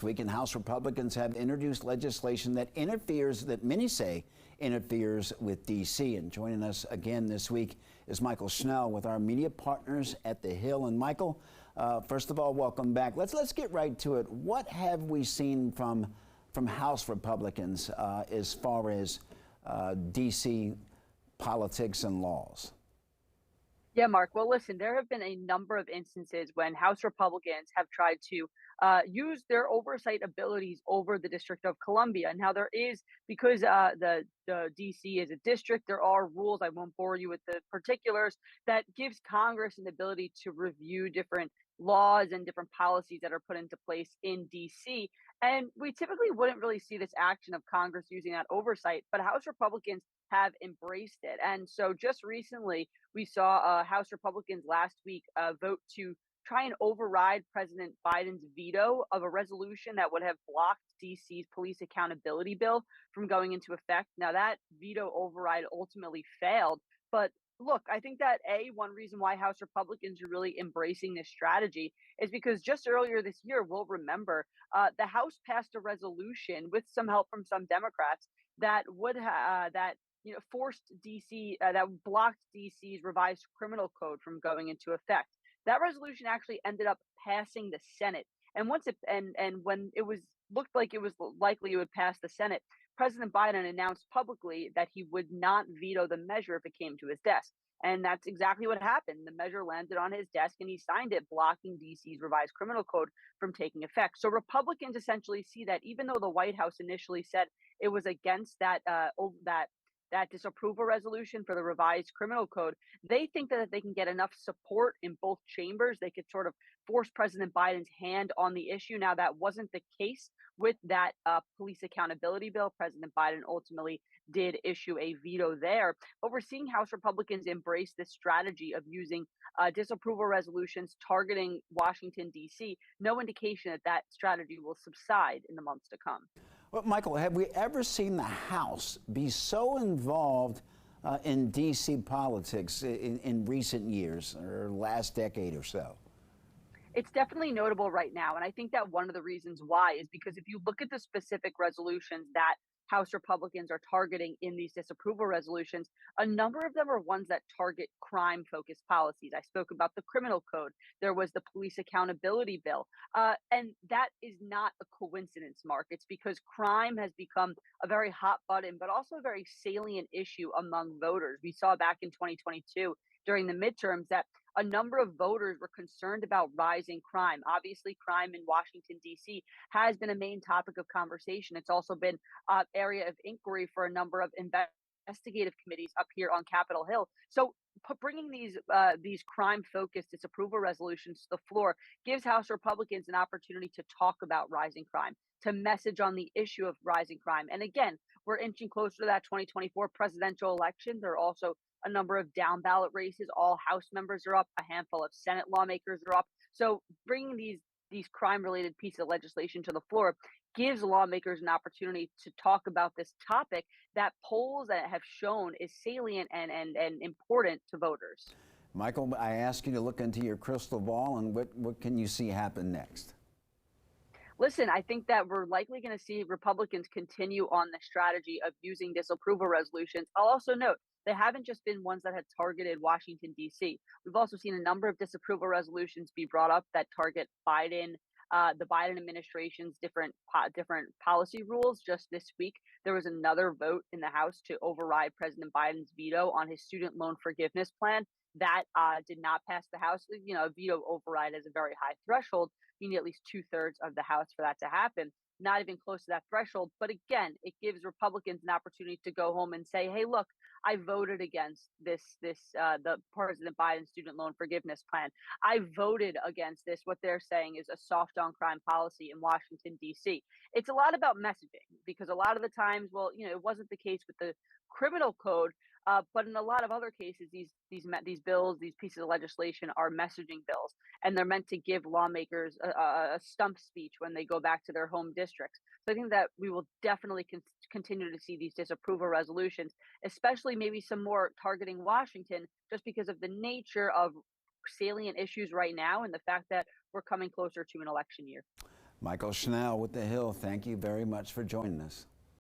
Week in House Republicans have introduced legislation that many say interferes with D.C. And joining us again this week is Mychael Schnell with our media partners at The Hill. And Mychael, first of all, welcome back. Let's get right to it. What have we seen from House Republicans as far as D.C. politics and laws? Yeah, Mark. Well, listen, there have been a number of instances when House Republicans have tried to use their oversight abilities over the District of Columbia. Now, there is, because the DC is a district, there are rules. I won't bore you with the particulars that gives Congress an ability to review different laws and different policies that are put into place in DC. And we typically wouldn't really see this action of Congress using that oversight, but House Republicans have embraced it. And so just recently, we saw House Republicans last week vote to try and override President Biden's veto of a resolution that would have blocked DC's police accountability bill from going into effect. Now, that veto override ultimately failed. But look, I think that one reason why House Republicans are really embracing this strategy is because just earlier this year, we'll remember the House passed a resolution with some help from some Democrats that would forced DC that blocked DC's revised criminal code from going into effect. That resolution actually ended up passing the Senate, and when it was looked like it was likely it would pass the Senate, President Biden announced publicly that he would not veto the measure if it came to his desk. And that's exactly what happened. The measure landed on his desk and he signed it, blocking DC's revised criminal code from taking effect. So Republicans essentially see that even though the White House initially said it was against that disapproval resolution for the revised criminal code, they think that if they can get enough support in both chambers, they could sort of force President Biden's hand on the issue. Now, that wasn't the case with that police accountability bill. President Biden ultimately did issue a veto there. But we're seeing House Republicans embrace this strategy of using disapproval resolutions targeting Washington, D.C. No indication that that strategy will subside in the months to come. Well, Mychael, have we ever seen the House be so involved in D.C. politics in recent years or last decade or so? It's definitely notable right now. And I think that one of the reasons why is because if you look at the specific resolutions that House Republicans are targeting in these disapproval resolutions, a number of them are ones that target crime-focused policies. I spoke about the criminal code. There was the police accountability bill. And that is not a coincidence, Mark. It's because crime has become a very hot button, but also a very salient issue among voters. We saw back in 2022 during the midterms that a number of voters were concerned about rising crime. Obviously, crime in Washington, D.C. has been a main topic of conversation. It's also been an area of inquiry for a number of investigative committees up here on Capitol Hill. So bringing these crime-focused disapproval resolutions to the floor gives House Republicans an opportunity to talk about rising crime, to message on the issue of rising crime. And again, we're inching closer to that 2024 presidential election. There are also a number of down ballot races. All House members are up. A handful of Senate lawmakers are up. So bringing these crime related pieces of legislation to the floor gives lawmakers an opportunity to talk about this topic that polls that have shown is salient and important to voters. Mychael, I ask you to look into your crystal ball, and what can you see happen next? Listen, I think that we're likely going to see Republicans continue on the strategy of using disapproval resolutions. I'll also note they haven't just been ones that have targeted Washington, D.C. We've also seen a number of disapproval resolutions be brought up that target Biden, the Biden administration's different policy rules. Just this week, there was another vote in the House to override President Biden's veto on his student loan forgiveness plan. That did not pass the House. You know, a veto override has a very high threshold. You need at least 2/3 of the House for that to happen. Not even close to that threshold. But again, it gives Republicans an opportunity to go home and say, hey, look, I voted against the President Biden student loan forgiveness plan. I voted against this. What they're saying is a soft on crime policy in Washington, D.C. It's a lot about messaging because a lot of the times, well, it wasn't the case with the criminal code. But in a lot of other cases, these bills, these pieces of legislation are messaging bills, and they're meant to give lawmakers a stump speech when they go back to their home districts. So I think that we will definitely continue to see these disapproval resolutions, especially maybe some more targeting Washington, just because of the nature of salient issues right now and the fact that we're coming closer to an election year. Mychael Schnell with The Hill, thank you very much for joining us.